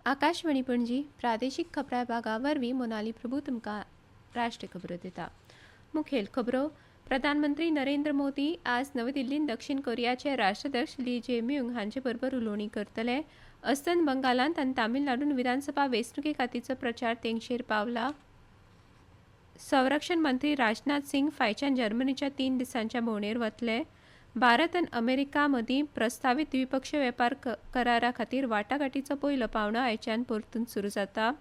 आकाशवाणी पणजी प्रादेशीक खबरां भागा वरवीं मोनाली प्रभू तुमकां राष्ट्रीय खबरो दिता। मुखेल खबरो प्रधानमंत्री नरेंद्र मोदी आज नवी दिल्लींत दक्षिण कोरियाचे राष्ट्राध्यक्ष ली जे-म्यूंग हांचे बरोबर उलोवणी करतले। अस्तंत बंगालांत आनी तामिळनाडूंत विधानसभा वेंचणुके खातीरचो प्रचार तेंगशेर पावला। संरक्षण मंत्री राजनाथ सिंग फायच्यान जर्मनीच्या 3 दिसांच्या भोंवडेर वतले। भारत आनी अमेरिका मदीं प्रस्तावित द्विपक्षीय वेपार करारा खातीर वाटाघाटीचो पयलो पावंडो आयच्यान परतून सुरू जाता।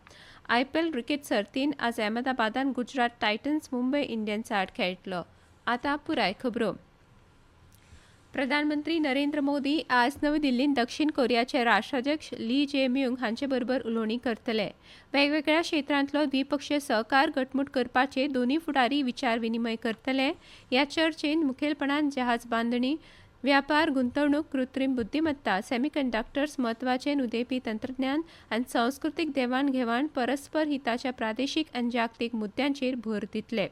IPL क्रिकेट सर्तींत आज अहमदाबादांत गुजरात टायटन्स मुंबय इंडियन्स आड खेळटलो। आतां पुराय खबरो। प्रधानमंत्री नरेंद्र मोदी आज नवी दिल्लींत दक्षिण कोरियाचे राष्ट्राध्यक्ष ली जे-म्यूंग हांचे बरोबर उलोवणी करतले। वेगवेगळ्या क्षेत्रांतलो द्विपक्षीय सहकार घटमूट करपाचे दोनूय फुडारी विचार विनिमय करतले। ह्या चर्चेंत मुखेलपणान जहाज बांदणी, व्यापार, गुंतवणूक, कृत्रीम बुद्धिमत्ता, सेमीकंडक्टर्स, म्हत्वाचे उदेपी तंत्रज्ञान आनी सांस्कृतीक देवाण घेवाण, परस्पर हिताच्या प्रादेशीक आनी जागतीक मुद्द्यांचेर भर दितले।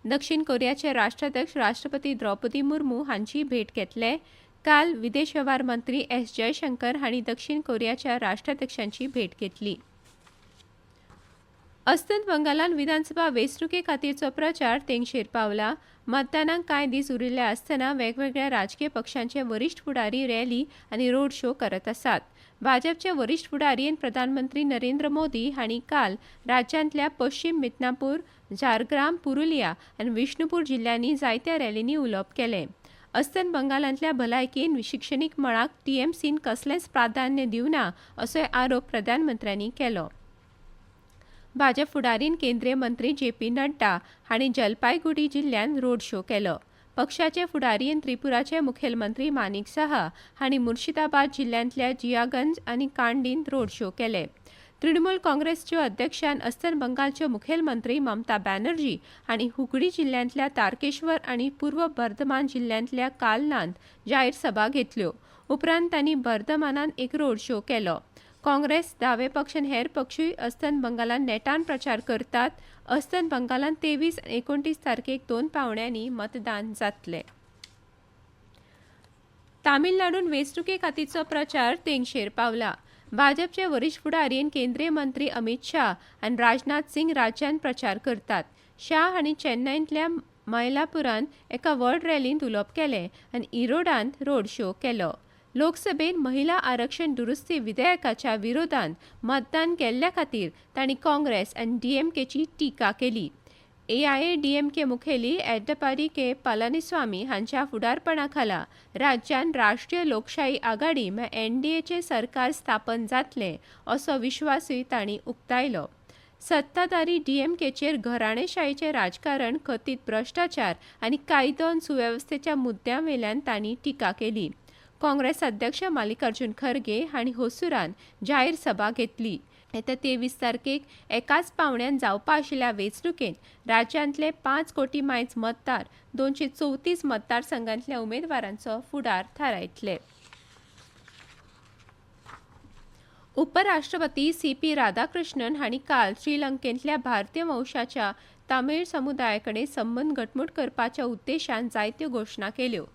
दक्षिण कोरियाचे राष्ट्राध्यक्ष राष्ट्रपती द्रौपदी मुर्मू हांची भेट घेतले। काल विदेश वेव्हार मंत्री एस जयशंकर हांणी दक्षिण कोरियाच्या राष्ट्राध्यक्षांची भेट घेतली। अस्तंत बंगालांत विधानसभा वेंचणुके खातीरचो प्रचार तेंगशेर पावला। मतदानाक कांय दीस उरिल्ले आसतना वेगवेगळ्या राजकीय पक्षांचे वरिश्ठ फुडारी रॅली आनी रोड शो करत आसात। भाजपचे वरिश्ठ फुडारी आनी प्रधानमंत्री नरेंद्र मोदी हांणी काल राज्यांतल्या पश्चिम मिदनापूर, झारग्राम, पुरुलिया आनी विष्णुपूर जिल्ल्यांनी जायत्या रॅलींनी उलोवप केलें। अस्तंत बंगालांतल्या भलायकी आनी शिक्षणीक मळाक TMCन कसलेंच प्राधान्य दिवना असोय आरोप प्रधानमंत्र्यांनी केलो। भाजप फुडारीन केंद्रीय मंत्री JP नड्डा हांणी जलपायगुडी जिल्ल्यांत रोड शो केलो। पक्षाचे फुडारी आनी त्रिपुराचे मुखेलमंत्री मानिक साहा हांणी मुर्शिदाबाद जिल्ल्यांतल्या जियागंज आनी कांडींत रोड शो केले। तृणमूल काँग्रेसच्यो अध्यक्षान अस्तंत बंगालच्यो मुखेलमंत्री ममता बॅनर्जी हांणी हुगडी जिल्ल्यांतल्या तारकेश्वर आनी पूर्व बर्धमान जिल्ल्यांतल्या कालनांत जाहीर सभा घेतल्यो। उपरांत तांणी बर्धमानांत एक रोड शो केलो। काँग्रेस, दावे पक्ष आनी हेर पक्षूय अस्तंत बंगालांत नेटान प्रचार करतात। अस्तंत बंगालांत 23 आनी 29 तारखेक 2 पावंड्यांनी मतदान जातलें। तामिळनाडूंत वेंचणुके खातीरचो प्रचार तेंगशेर पावला। भाजपचे वरिश्ठ फुडारी आनी केंद्रीय मंत्री अमित शाह आनी राजनाथ सिंग राज्यांत प्रचार करतात। शाह हांणी चेन्नईंतल्या मयलापुरांत एका व्हड रॅलींत उलोवप केलें आनी इरोडांत रोड शो केलो। लोकसभेत महिला आरक्षण दुरुस्ती विधेयकाच्या विरोधांत मतदान केल्ल्या खातीर तांणी काँग्रेस आनी DMKची टिका केली। AIADMK मुखेली एडप्पाडी के पलानीस्वामी हांच्या फुडारपणा खाला राज्यात राष्ट्रीय लोकशाही आघाडी NDAचे सरकार स्थापन जातले असो विश्वासूय तांणी उक्तायलो। सत्ताधारी DMKचेर घराणेशाहीचे राजकारण, कथीत भ्रष्टाचार आनी कायदो आनी सुवेवस्थेच्या मुद्द्यांवेल्यान तांणी टिका केली। काँग्रेस अध्यक्ष मल्लिकार्जुन खरगे हांणी होसुरांत जाहीर सभा घेतली। येत्या 23 तारखेक एकाच पावंड्यान जावपा आशिल्ल्या वेंचणुकेंत राज्यांतले 5 कोटी मायज मतदार 234 मतदारसंघांतल्या उमेदवारांचो फुडार थारायतले। उपराष्ट्रपती CP राधाकृष्णन हांणी काल श्रीलंकेंतल्या भारतीय वंशाच्या तामीळ समुदायाकडेन संबंद घटमूट करपाच्या उद्देशान जायत्यो घोशणा केल्यो।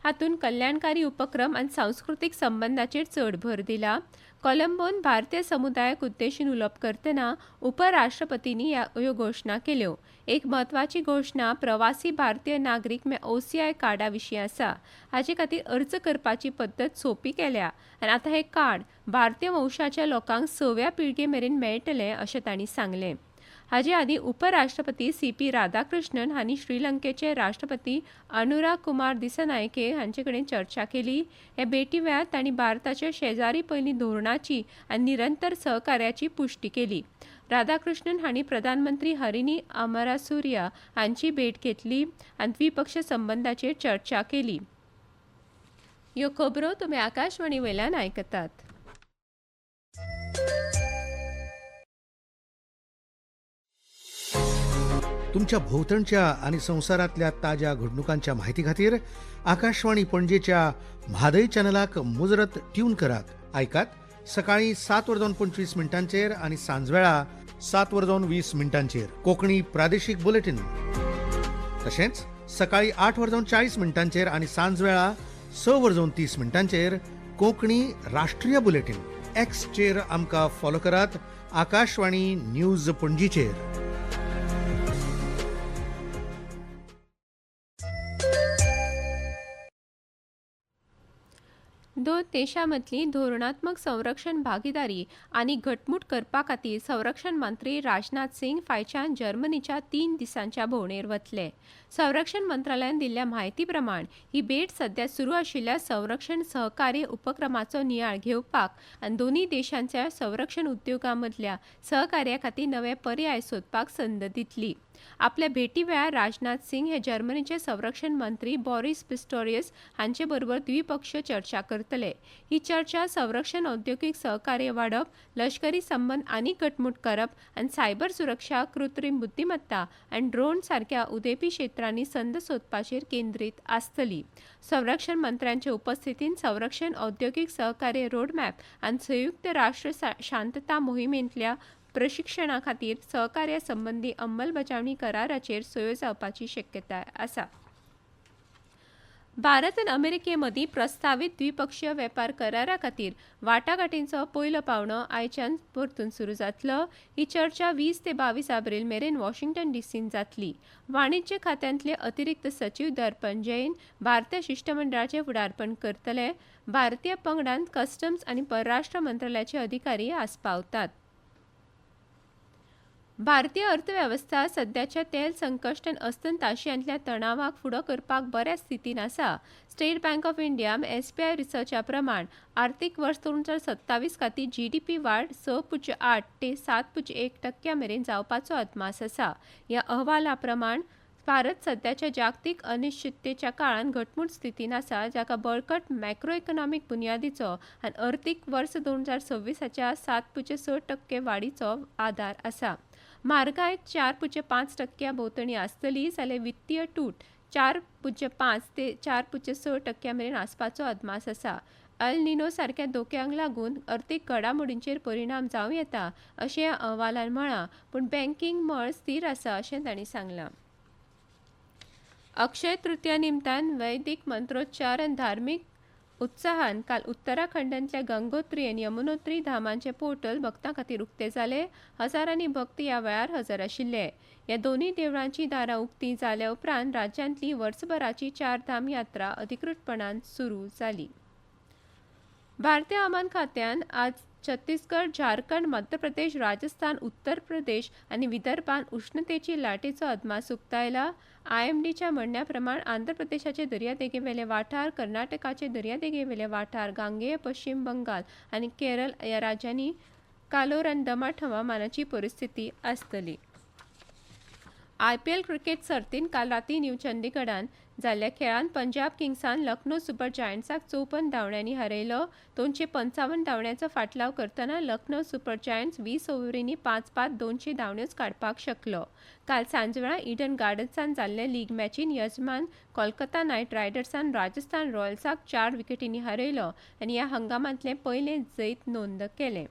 हातूंत कल्याणकारी उपक्रम आनी सांस्कृतीक संबंदांचेर चड भर दिला। कोलंबोन भारतीय समुदायाक उद्देशून उलोवप करतना उपराष्ट्रपतींनी ह्यो घोशणा केल्यो। एक म्हत्वाची घोशणा प्रवासी भारतीय नागरीक OCI कार्डा विशीं आसा। हाचे खातीर अर्ज करपाची पद्दत सोपी केल्या आनी आतां हे कार्ड भारतीय वंशाच्या लोकांक 6व्या पिळगे मेरेन मेळटलें अशें तांणी सांगलें। हाचे आदीं उपराष्ट्रपती CP राधाकृष्णन हांणी श्रीलंकेचे राष्ट्रपती अनुराग कुमार दिसनायके हांचे कडेन चर्चा केली। हे भेटी वेळार तांणी भारताच्या शेजारी पयली धोरणाची आनी निरंतर सहकार्याची पुष्टी केली। राधाकृष्णन हांणी प्रधानमंत्री हरिनी अमरासुर्या हांची भेट घेतली आनी द्विपक्षीय संबंदांचेर चर्चा केली। ह्यो खबरो तुमी आकाशवाणी वयल्यान आयकतात। तुमच्या भोवतणच्या आणि संसारातल्या ताज्या घडणुकांच्या माहिती खातीर आकाशवाणी पणजेच्या म्हादय चॅनलाक मुजरत ट्यून करात। ऐकात सकाळी 7:25 आणि सांजवेळा 7:20 कोंकणी प्रादेशीक बुलेटिन। तशेंच सकाळी 8:40 आणि सांजवेळा 6:30 कोंकणी राष्ट्रीय बुलेटिन। एक्सचेर आमकां फॉलो करात. आकाशवाणी न्यूज पणजीचेर. दोन देशांमदली धोरणात्मक संरक्षण भागीदारी आनी घटमूट करपा खातीर संरक्षण मंत्री राजनाथ सिंग फायच्यान जर्मनीच्या 3 दिसांच्या भोंवडेर वतले. संरक्षण मंत्रालयान दिल्ल्या म्हायती प्रमाण ही भेट सध्या सुरू आशिल्ल्या संरक्षण सहकार्य उपक्रमाचो नियाळ घेवपाक आनी दोनूय देशांच्या संरक्षण उद्योगां मदल्या सहकार्या खातीर नवे पर्याय सोदपाक संद दितली. आपल्या भेटी वेळार राजनाथ सिंग हे जर्मनीचे संरक्षण मंत्री बॉरिस पिस्टोरियस हांचे बरोबर द्विपक्षीय चर्चा करतले. ही चर्चा संरक्षण औद्योगिक सहकार्य वाडप, लष्करी संबंद आनीक घटमूट करप आनी सायबर सुरक्षा, कृत्रीम बुद्धिमत्ता आनी ड्रोन सारख्या उदेपी क्षेत्रांनी संद सोदपाचेर केंद्रीत आसतली. संरक्षण मंत्र्यांच्या उपस्थितीन संरक्षण औद्योगिक सहकार्य रोडमॅप आनी संयुक्त राष्ट्र शांतता मोहिमेंतल्या प्रशिक्षणा खातीर सहकार्या संबंधी अंमलबजावणी कराराचेर सयो जावपाची शक्यताय आसा. भारत आनी अमेरिके मदीं प्रस्तावित द्विपक्षीय वेपार करारा खातीर वाटाघाटींचो पयलो पावंडो आयच्यान परतून सुरू जातलो. ही चर्चा 20 ते 22 एप्रिल मेरेन वॉशिंग्टन डीसीन जातली. वाणिज्य खात्यांतले अतिरिक्त सचिव दर्पण जैन भारतीय शिष्टमंडळाचें फुडारपण करतले. भारतीय पंगडांत कस्टम्स आनी परराष्ट्र मंत्रालयाचे अधिकारी आस्पावतात. भारतीय अर्थवेवस्था सध्याच्या तेल संकश्ट आनी अस्तंताशियांतल्या तणावाक फुडो करपाक बऱ्या स्थितीन आसा. State bank of India SBI रिसर्चा प्रमाण आर्थीक वर्स 2027 खातीर GDP वाड 6.8 ते 7.1% मेरेन जावपाचो अदमास आसा. ह्या अहवाला प्रमाण भारत सध्याच्या जागतीक अनिश्चिततेच्या काळान घटमूट स्थितीन आसा, जाका बळकट मॅक्रो इकॉनॉमिक बुन्यादीचो आनी अर्थीक वर्स 2026च्या 7.6% वाडीचो आदार आसा. म्हारगाय 4.5% भोंवतणी आसतली जाल्यार वित्तीय तूट 4.5 ते 4.6% मेरेन आसपाचो अदमास आसा. अल निनो सारख्या धोक्यांक लागून अर्थीक घडामोडींचेर परिणाम जावं येता अशें ह्या अहवालान म्हळां, पूण बँकींग मळ स्थिर आसा अशें तांणी सांगलां. अक्षय तृतीया निमतान वैदीक मंत्रोच्चार आनी धार्मीक उत्साहान काल उत्तराखंडांतल्या गंगोत्री आनी यमुनोत्री धामांचे पोर्टल भक्तां खातीर उक्ते जाले. हजारांनी भक्त ह्या वेळार हजर आशिल्ले. ह्या दोनूय देवळांची दारां उक्तीं जाल्या उपरांत राज्यांतली वर्सभराची 4 धाम यात्रा अधिकृतपणान सुरू जाली. भारतीय हवामान खात्यान आज छत्तीसगड, झारखंड, मध्य प्रदेश, राजस्थान, उत्तर प्रदेश आनी विदर्भान उष्णतेची लाटेचो अदमास उक्तायला. IMDच्या म्हणण्या प्रमाण आंध्र प्रदेशाचे दर्यादेगेवेले वाठार, कर्नाटकाचे दर्यादेगेवेले वाठार, गांगेय पश्चिम बंगाल आनी केरळ ह्या राज्यांनी कालोर आनी दमट हवामानाची परिस्थिती आसतली. IPL क्रिकेट सर्तीन काल राती न्यू चंदीगडान जाल्ल्या खेळांत पंजाब किंग्सान लखनौ सुपर जायंट्साक 54 धांवड्यांनी हारयलो. 255 धांवड्यांचो फाटलाव करतना लखनौ सुपर जायंट्स 20 ओव्हरींनी 5 200 धांवड्योच काडपाक शकलो. काल सांजवेळा इडन गार्डन्सान जाल्ले लीग मॅचीन यजमान कोलकाता नायट रायडर्सान राजस्थान रॉयल्साक 4 विकेटींनी हारयलो आनी ह्या हंगामांतलें पयलें जैत नोंद केलें.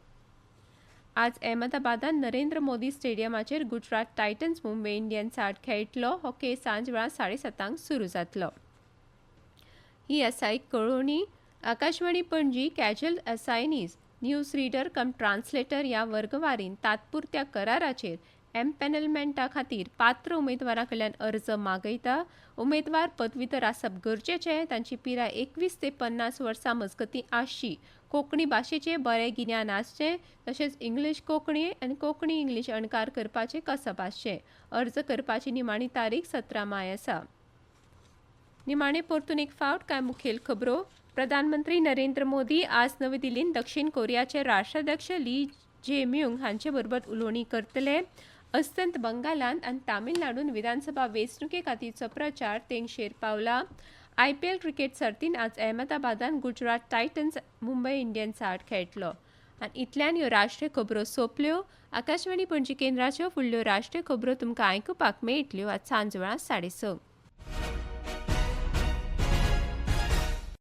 आज अहमदाबादात नरेंद्र मोदी स्टेडियमाचेर गुजरात टायटन्स मुंबई इंडियन्स आड खेळटलो. हो खेळ सांजवेळा 7:30 सुरू जातलो. ही आसा एक कळोवणी. Akashvani Panaji casual assignees news reader cum translator ह्या वर्गवारीन तात्पुरत्या कराराचेर एम्पॅनलमेंटा खातीर पात्र उमेदवारां कडल्यान अर्ज मागयता. उमेदवार पदवीधर आसप गरजेचें. तांची पिराय 21 ते 50 वर्सां मजगतीं आसची. कोंकणी भाशेचें बरें गिन्यान आसचें. तशेंच इंग्लीश कोंकणी आनी कोंकणी इंग्लीश अणकार करपाचें कसब आसचें. अर्ज करपाची निमाणी तारीख 17 माय आसा. निमाणे परतून एक फावट कांय मुखेल खबरो. प्रधानमंत्री नरेंद्र मोदी आज नवी दिल्लीन दक्षिण कोरियाचे राष्ट्राध्यक्ष ली जे-म्यूंग हांचे बरोबर उलोवणी करतले. अस्तंत बंगालांत आनी तामिळनाडून विधानसभा वेंचणुके खातीरचो प्रचार तेंगशेर पावला. IPL क्रिकेट सर्तीन आज अहमदाबादान गुजरात टायटन्स मुंबय इंडियन्स आड खेळटलो. आनी इतल्यान ह्यो राष्ट्रीय खबरो सोंपल्यो. आकाशवाणी पणजी केंद्राच्यो फुडल्यो राष्ट्रीय खबरो तुमकां आयकुपाक मेळटल्यो आज सांजवेळा 6:30.